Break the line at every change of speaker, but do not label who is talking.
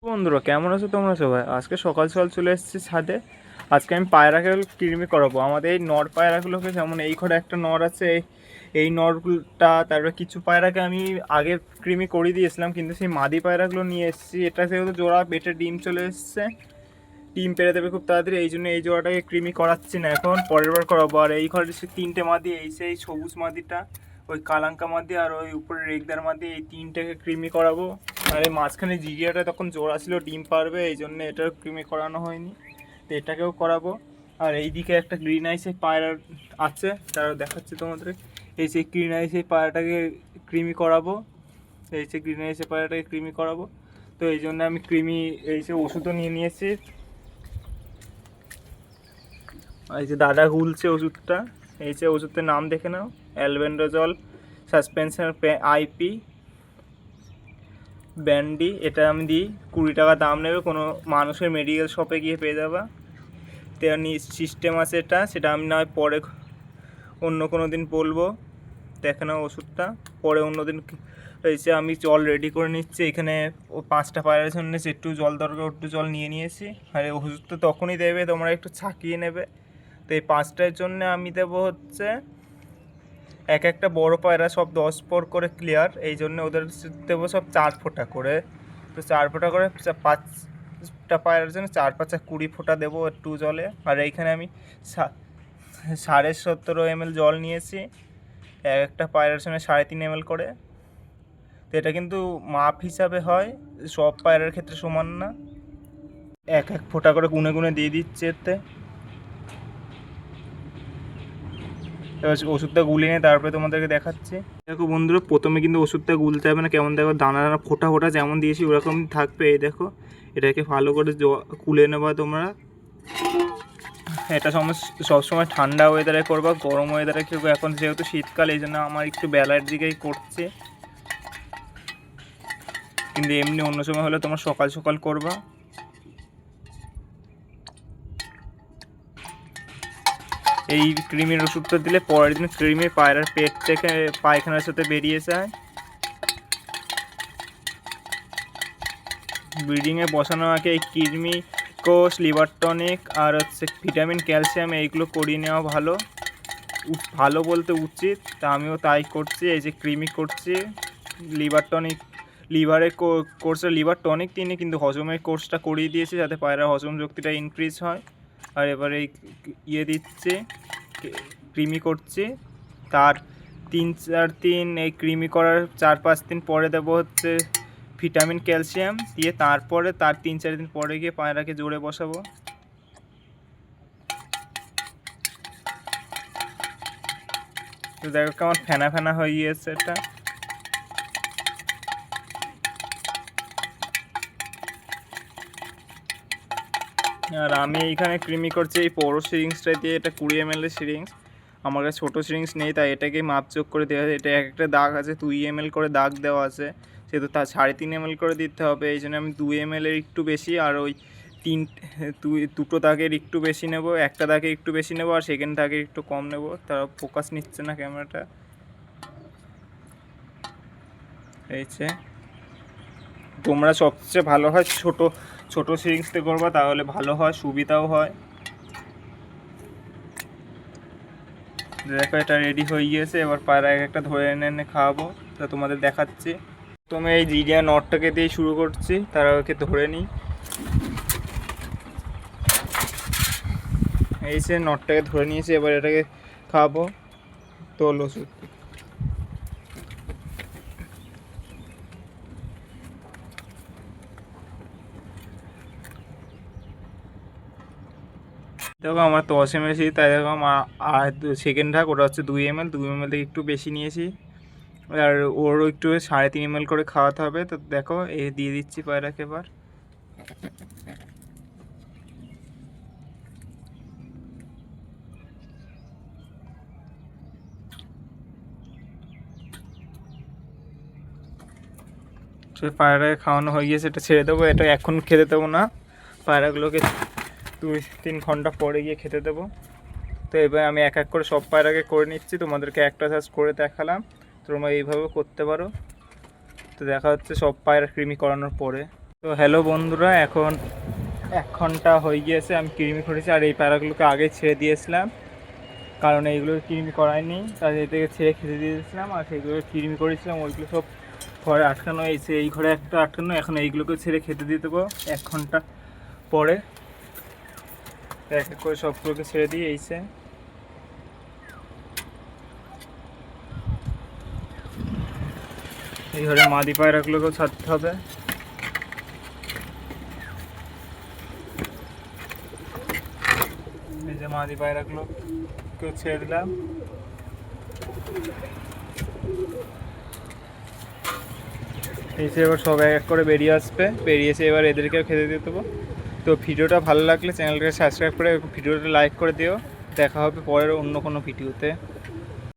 বন্ধুরা কেমন আছো তোমরা সবাই? আজকে সকাল সকাল চলে এসেছি ছাদে। আজকে আমি পায়রাকে কৃমি করাবো। আমাদের এই নর পায়রাগুলোকে, যেমন এই ঘরে একটা নর আছে, এই নরটা, তারপরে কিছু পায়রাকে আমি আগে কৃমি করিয়ে দিয়েছিলাম, কিন্তু সেই মাদি পায়রাগুলো নিয়ে এসেছি। এটা যেহেতু জোড়া পেটে ডিম চলে এসছে, ডিম পেড়ে দেবে খুব তাড়াতাড়ি, এই জন্য এই জোড়াটাকে কৃমি করাচ্ছি না, এখন পরের বার করাবো। আর এই ঘরে সে তিনটে মাদি, এই সেই সবুজ মাদিটা, ওই কালাঙ্কা মাদি, আর ওই উপরে রেগদার মাদি, এই তিনটেকে কৃমি করাবো। আর এই মাঝখানে জিরিয়াটা তখন জোড়া ছিল, ডিম পারবে, এই জন্য এটার কৃমি করানো হয়নি, তো এটাকেও করাবো। আর এইদিকে একটা গ্রিন আইসের পায়রা আছে, তারা দেখাচ্ছে তোমাদের। এই সেই গ্রিন আইসের পায়রাটাকে কৃমি করাবো, এই সেই গ্রিন আইসের পায়রাটাকে কৃমি করাবো। তো এই জন্য আমি কৃমি এই সে ওষুধও নিয়ে নিয়েছি। এই যে দাদা গুলছে ওষুধটা, এই যে ওষুধটার নাম দেখে নাও, অ্যালবেন্ডাজল সাসপেনশন আইপি ব্যান্ডি। এটা আমি দিই, 20 টাকা দাম নেবে, কোনো মানুষের মেডিকেল শপে গিয়ে পেয়ে যাবা। তেমনি সিস্টেম আছে এটা, সেটা আমি না হয় পরে অন্য কোনো দিন বলবো, দেখে নাও ওষুধটা পরে অন্য দিন। হয়েছে আমি জল রেডি করে নিচ্ছি এখানে, ও 5টা পায়রার জন্য একটু জল দরকার, একটু জল নিয়ে নিয়েছি। আর এই ওষুধটা তখনই দেবে, তোমরা একটু ছাকিয়ে নেবে। তো এই 5টার জন্য আমি দেবো হচ্ছে এক একটা বড় পায়রা সব 10 পর করে ক্লিয়ার, এই জন্য ওদের দেবো সব 4 ফোঁটা করে। তো 4 ফোঁটা করে 5টা পায়রার জন্য 4 5 20 ফোঁটা দেবো একটু জলে। আর এইখানে আমি 17.5 ml জল নিয়েছি, এক একটা পায়রার সঙ্গে 3.5 ml করে। তো এটা কিন্তু মাপ হিসাবে হয়, সব পায়রার ক্ষেত্রে সমান না, এক এক ফোঁটা করে গুনে গুনে দিয়ে দিচ্ছে এতে। এবার ওষুধটা গুলিয়ে নিয়ে তারপরে তোমাদেরকে দেখাচ্ছি। দেখো বন্ধুরা, প্রথমে কিন্তু ওষুধটা গুলতে হবে না, কেমন দেখো দানা দানা ফোঁটা ফোঁটা যেমন দিয়েছি ওরকম থাকবে। এই দেখো, এটাকে ভালো করে কুলে নেবা তোমরা। এটা সবসময় ঠান্ডা ওয়েদারে করবা, গরম ওয়েদারে করবো। এখন যেহেতু শীতকাল, এই জন্য আমার একটু বেলার দিকেই করছে, কিন্তু এমনি অন্য সময় হলে তোমরা সকাল সকাল করবা। এই কৃমির ওষুধটা দিলে পরের দিন কৃমি পায়রার পেট থেকে পায়খানার সাথে বেরিয়ে যায়। ব্রিডিংয়ে বসানোর আগে এই কৃমি কোষ, লিভার টনিক আর হচ্ছে ভিটামিন, ক্যালসিয়াম, এইগুলো করিয়ে নেওয়া ভালো। ভালো বলতে উচিত, তা আমিও তাই করছি। এই যে কৃমি করছি, লিভার টনিক, লিভারের কোর্সে লিভার টনিক তিনি, কিন্তু হজমের কোর্সটা করিয়ে দিয়েছি যাতে পায়রার হজম শক্তিটা ইনক্রিজ হয়। আর এবার এই দিচ্ছে, কৃমি করছি। তার 3-4 দিন, এই কৃমি করার 4-5 দিন পরে দেবো হচ্ছে ভিটামিন, ক্যালসিয়াম দিয়ে। তারপরে তার 3-4 দিন পরে গিয়ে পায়রাকে জোরে বসাবো। তো দেখো কেমন ফেনা ফেনা হয়ে গিয়েছে এটা। আর আমি এইখানে কৃমি করছি এই বড়ো সিরিংসটা দিয়ে, এটা 20 ml এর সিরিংস। আমার কাছে ছোটো সিরিংস নেই, তাই এটাকে মাপযোগ করে দেওয়া আছে। এটা একটা দাগ আছে, 2 ml করে দাগ দেওয়া আছে, সেহেতু তার 3.5 ml করে দিতে হবে। এই জন্য আমি 2 ml এর একটু বেশি, আর ওই দুটো দাগের একটু বেশি নেব, একটা দাগের একটু বেশি নেব, আর সেকেন্ড দাগের একটু কম নেব। তারা ফোকাস নিচ্ছে না ক্যামেরাটা। এইছে তোমরা সবচেয়ে ভালো হয় ছোটো সিরিংসতে করবা, তাহলে ভালো হয়, সুবিধাও হয়। দেখো এটা রেডি হয়ে গিয়েছে, এবার পায়রা একটা ধরে এনে এনে খাওয়াবো, তা তোমাদের দেখাচ্ছি। প্রথমে এই জিরিয়া নটটাকে দিয়ে শুরু করছি, তারা ওকে ধরে নিই। এই সে নটটাকে ধরে নিয়েছি, এবার এটাকে খাওয়াবো। তোল ওষুধ। দেখো আমার 10 ml, তাই দেখো আমার আর সেকেন্ড ঢাক, ওটা হচ্ছে 2 ml, 2 ml থেকে একটু বেশি নিয়েছি। আর ওরও একটু 3.5 ml করে খাওয়াতে হবে। তো দেখো এই দিয়ে দিচ্ছি পায়রাকে এবার। সে পায়রাকে খাওয়ানো হয়ে গিয়েছে, এটা ছেড়ে দেবো। এটা এখন খেতে দেবো না, পায়রাগুলোকে 2-3 ঘন্টা পরে গিয়ে খেতে দেবো। তো এবার আমি এক এক করে সব পায়রাকে করে নিচ্ছি, তোমাদেরকে একটা সাজ করে দেখালাম, তোমরা এইভাবে করতে পারো। তো দেখা হচ্ছে সব পায়রা কৃমি করানোর পরে। তো হ্যালো বন্ধুরা, এখন 1 ঘন্টা হয়ে গিয়েছে আমি কৃমি করেছি। আর এই পায়রাগুলোকে আগে ছেড়ে দিয়েছিলাম, কারণ এইগুলো কৃমি করায়নি, তাই এদেরকে ছেড়ে খেতে দিয়েছিলাম। আর সেইগুলো কৃমি করেছিলাম, ওইগুলো সব ঘরে আটকানো হয়েছে। এই ঘরে একটা আটকানো, এখন এইগুলোকে ছেড়ে খেতে দিয়ে দেবো 1 ঘন্টা পরে। এক এক করে সবগুলোকে ছেড়ে দিয়ে এইছে। এই ঘরে মাদি পায়রাগুলোকেও ছাড়তে হবে। এই যে মাদি পায়রাগুলোকেও ছেড়ে দিলাম। এসে এবার সব এক এক করে বেরিয়ে আসবে, বেরিয়েছে এবার এদেরকেও খেতে দিয়ে দেবো। তো ভিডিওটা ভালো লাগলে চ্যানেলটাকে সাবস্ক্রাইব করে ভিডিওটা লাইক করে দিও। দেখা হবে পরের অন্য কোনো ভিডিওতে।